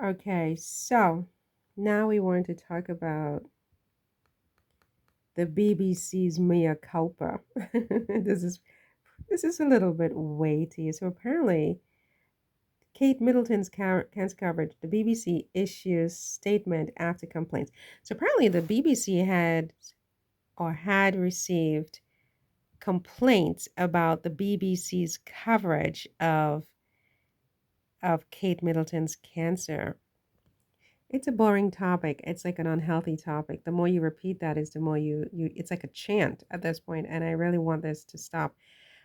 Okay, so now we want to talk about the BBC's Mea Culpa. this is this is a little bit weighty. So apparently, Kate Middleton's cancer coverage, the BBC issues statement after complaints. So apparently, the BBC had received complaints about the BBC's coverage of Kate Middleton's cancer. It's a boring topic. It's like an unhealthy topic. The more you repeat that is the more you it's like a chant at this point, and I really want this to stop.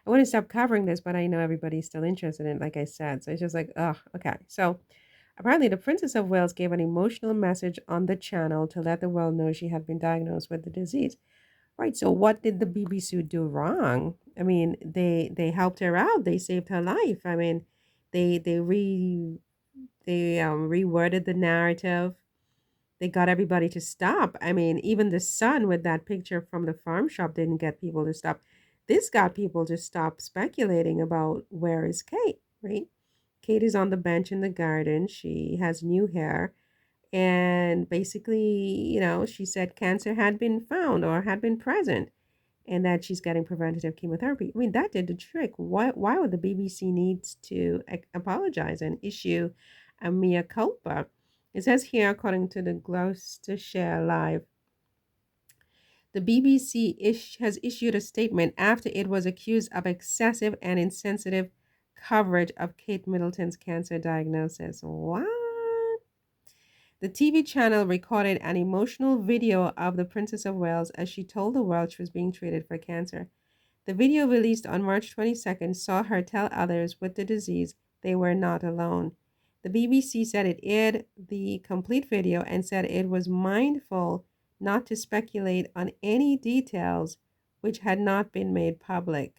I want to stop covering this, but I know everybody's still interested in it, like I said. So it's just like, oh, okay. So apparently the Princess of Wales gave an emotional message on the channel to let the world know she had been diagnosed with the disease. Right. So what did the BBC do wrong? I mean, they helped her out. They saved her life. I mean, they reworded the narrative. They got everybody to stop. I mean, even the son with that picture from the farm shop didn't get people to stop. This got people to stop speculating about where is Kate, right? Kate is on the bench in the garden. She has new hair. And basically, she said cancer had been found or had been present and that she's getting preventative chemotherapy. I mean, that did the trick. Why would the BBC needs to apologize and issue a mea culpa? It says here, according to the Gloucestershire Live, the BBC has issued a statement after it was accused of excessive and insensitive coverage of Kate Middleton's cancer diagnosis. What? The TV channel recorded an emotional video of the Princess of Wales as she told the world she was being treated for cancer. The video released on March 22nd saw her tell others with the disease they were not alone. The BBC said it aired the complete video and said it was mindful not to speculate on any details which had not been made public.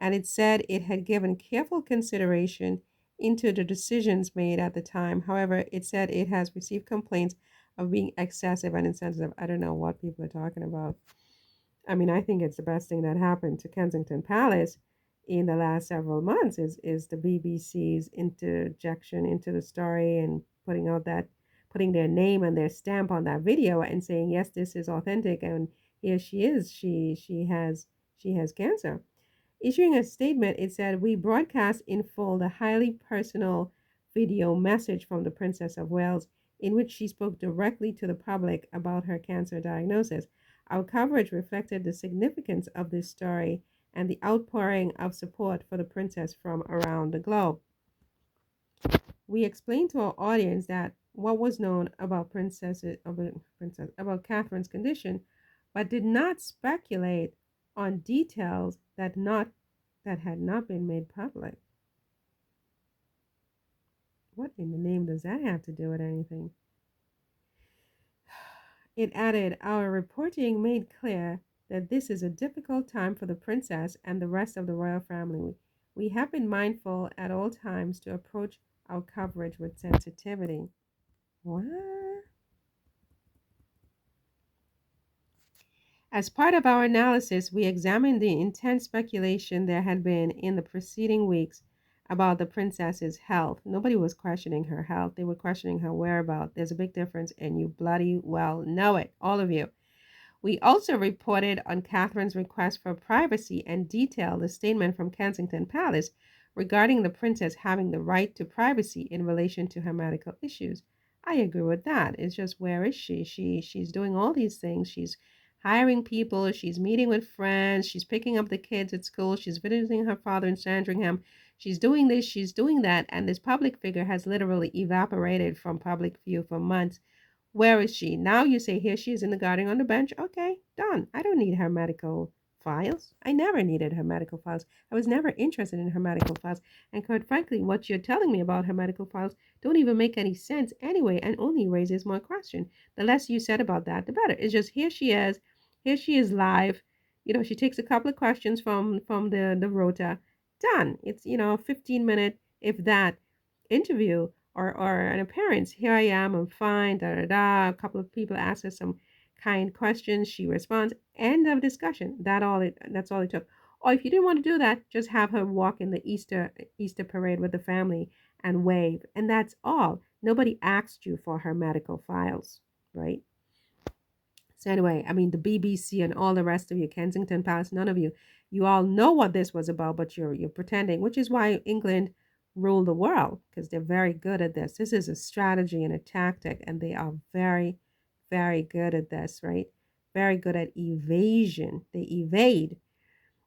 And it said it had given careful consideration into the decisions made at the time. However, it said it has received complaints of being excessive and insensitive. I don't know what people are talking about. I mean, I think it's the best thing that happened to Kensington Palace in the last several months is the BBC's interjection into the story and putting their name and their stamp on that video and saying yes, this is authentic and here she is. She has cancer. Issuing a statement, it said, "We broadcast in full the highly personal video message from the Princess of Wales, in which she spoke directly to the public about her cancer diagnosis. Our coverage reflected the significance of this story and the outpouring of support for the princess from around the globe. We explained to our audience that what was known about about Catherine's condition, but did not speculate on details that had not been made public." What in the name does that have to do with anything? It added, "Our reporting made clear that this is a difficult time for the princess and the rest of the royal family. We have been mindful at all times to approach our coverage with sensitivity." What? As part of our analysis, we examined the intense speculation there had been in the preceding weeks about the princess's health. Nobody was questioning her health, they were questioning her whereabouts. There's a big difference, and you bloody well know it, all of you. We also reported on Catherine's request for privacy and detailed the statement from Kensington Palace regarding the princess having the right to privacy in relation to her medical issues. I agree with that. It's just where is she? She's doing all these things. She's hiring people, she's meeting with friends, she's picking up the kids at school, she's visiting her father in Sandringham. She's doing this, she's doing that, and this public figure has literally evaporated from public view for months. Where is she? Now you say, here she is in the garden on the bench. Okay, done. I don't need her medical files. I never needed her medical files. I was never interested in her medical files. And quite frankly, what you're telling me about her medical files don't even make any sense anyway and only raises more question. The less you said about that, the better. It's just here she is. Here she is live. She takes a couple of questions from the rota. Done. It's 15-minute, if that, interview or an appearance. Here I am, I'm fine, da da da. A couple of people ask her some kind questions. She responds. End of discussion. That's all it took. Or if you didn't want to do that, just have her walk in the Easter parade with the family and wave. And that's all. Nobody asked you for her medical files, right? So anyway, I mean the BBC and all the rest of you, Kensington Palace, none of you, you all know what this was about, but you're pretending, which is why England rule the world because they're very good at this. This is a strategy and a tactic, and they are very, very good at this, right? Very good at evasion. They evade.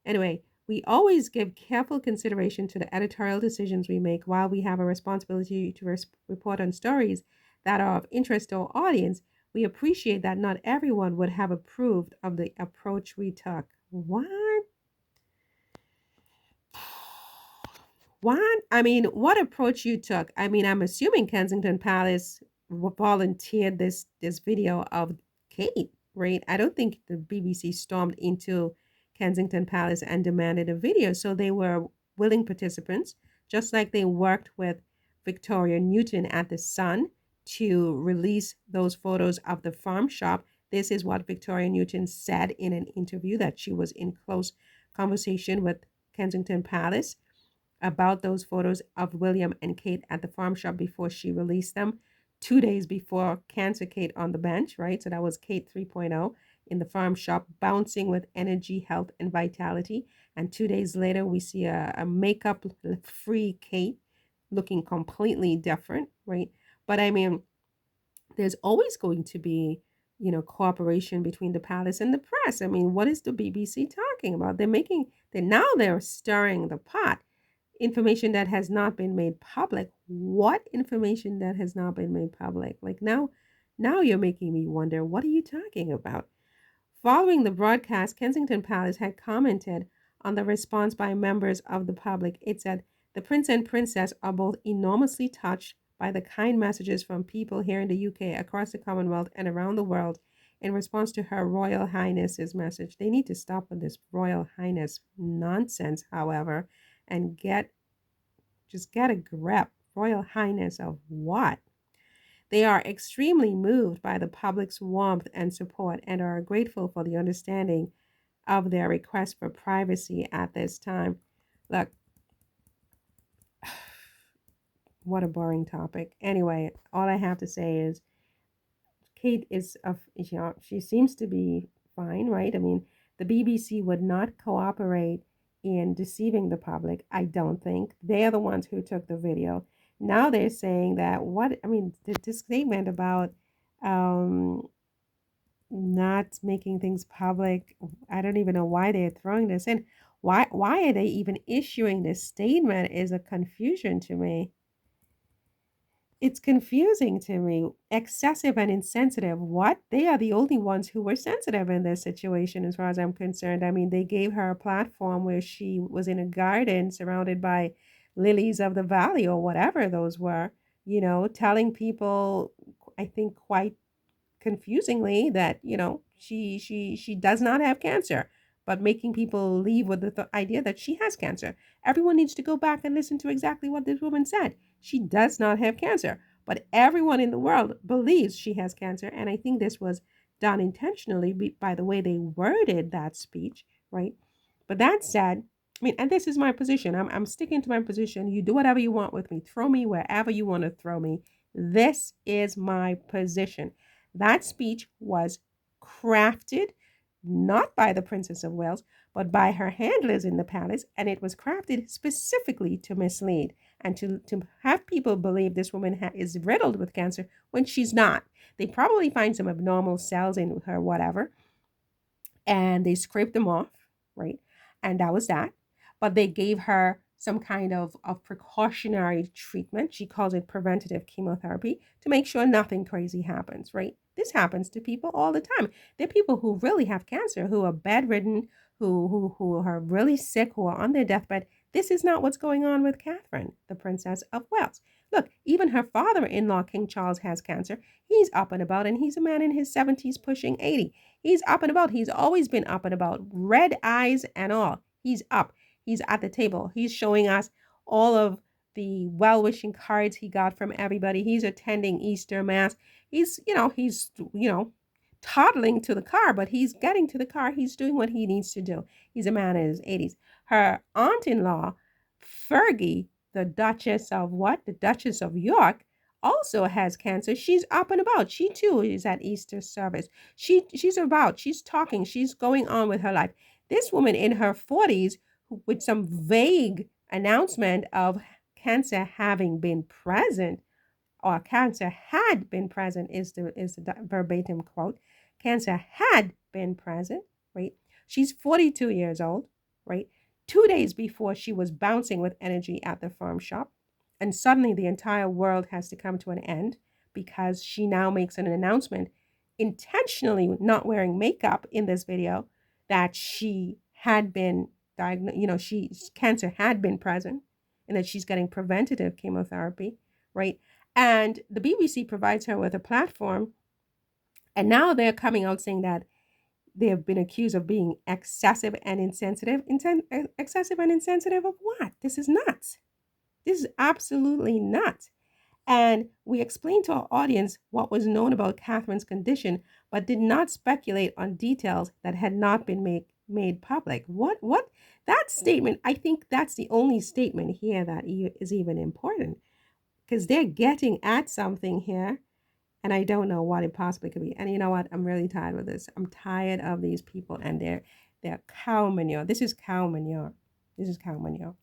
Anyway, we always give careful consideration to the editorial decisions we make while we have a responsibility to report on stories that are of interest to our audience. We appreciate that not everyone would have approved of the approach we took. What? What? I mean, what approach you took? I mean, I'm assuming Kensington Palace volunteered this video of Kate, right? I don't think the BBC stormed into Kensington Palace and demanded a video. So they were willing participants, just like they worked with Victoria Newton at the Sun to release those photos of the farm shop. This is what Victoria Newton said in an interview, that she was in close conversation with Kensington Palace about those photos of William and Kate at the farm shop before she released them 2 days before Cancer Kate on the bench, right? So that was Kate 3.0 in the farm shop, bouncing with energy, health, and vitality. And 2 days later, we see a makeup free Kate looking completely different, right? But I mean, there's always going to be, cooperation between the palace and the press. I mean, what is the BBC talking about? They're stirring the pot, information that has not been made public. What information that has not been made public? Like now you're making me wonder, what are you talking about? Following the broadcast, Kensington Palace had commented on the response by members of the public. It said, "The Prince and Princess are both enormously touched by the kind messages from people here in the UK, across the Commonwealth, and around the world in response to Her Royal Highness's message." They need to stop with this Royal Highness nonsense, however, and get a grip. Royal Highness of what? They are extremely moved by the public's warmth and support and are grateful for the understanding of their request for privacy at this time. Look, what a boring topic. Anyway, all I have to say is Kate she seems to be fine, right? I mean, the BBC would not cooperate in deceiving the public, I don't think. They're the ones who took the video. Now they're saying that the statement about um, not making things public, I don't even know why they're throwing this in. Why are they even issuing this statement is a confusion to me. It's confusing to me. Excessive and insensitive. What? They are the only ones who were sensitive in this situation, as far as I'm concerned. I mean, they gave her a platform where she was in a garden surrounded by lilies of the valley or whatever those were, telling people, I think, quite confusingly that she does not have cancer, but making people leave with the idea that she has cancer. Everyone needs to go back and listen to exactly what this woman said. She does not have cancer, but everyone in the world believes she has cancer, and I think this was done intentionally by the way they worded that speech, right? But that said, I mean, and this is my position. I'm sticking to my position. You do whatever you want with me. Throw me wherever you want to throw me. This is my position. That speech was crafted not by the Princess of Wales, but by her handlers in the palace, and it was crafted specifically to mislead and to have people believe this woman is riddled with cancer when she's not. They probably find some abnormal cells in her, whatever, and they scraped them off, right? And that was that. But they gave her some kind of precautionary treatment. She calls it preventative chemotherapy to make sure nothing crazy happens, right? This happens to people all the time. There are people who really have cancer, who are bedridden, who are really sick, who are on their deathbed. This is not what's going on with Catherine, the Princess of Wales. Look, even her father-in-law, King Charles, has cancer. He's up and about, and he's a man in his 70s pushing 80. He's up and about. He's always been up and about, red eyes and all. He's up. He's at the table. He's showing us all of the well-wishing cards he got from everybody. He's attending Easter Mass. He's toddling to the car, but he's getting to the car. He's doing what he needs to do. He's a man in his 80s. Her aunt-in-law, Fergie, the Duchess of what? The Duchess of York, also has cancer. She's up and about. She too is at Easter service. She's talking, she's going on with her life. This woman in her 40s with some vague announcement of cancer having been present, or cancer had been present, is the verbatim quote. Cancer had been present, right? She's 42 years old, right? 2 days before she was bouncing with energy at the farm shop, and suddenly the entire world has to come to an end because she now makes an announcement, intentionally not wearing makeup in this video, that she had been diagnosed, cancer had been present, and that she's getting preventative chemotherapy, right? And the BBC provides her with a platform. And now they're coming out saying that they have been accused of being excessive and insensitive. Excessive and insensitive of what? This is nuts. This is absolutely nuts. And we explained to our audience what was known about Catherine's condition, but did not speculate on details that had not been made public. What? That statement, I think that's the only statement here that is even important, because they're getting at something here, and I don't know what it possibly could be. And you know what? I'm really tired of this. I'm tired of these people and their cow manure. This is cow manure. This is cow manure.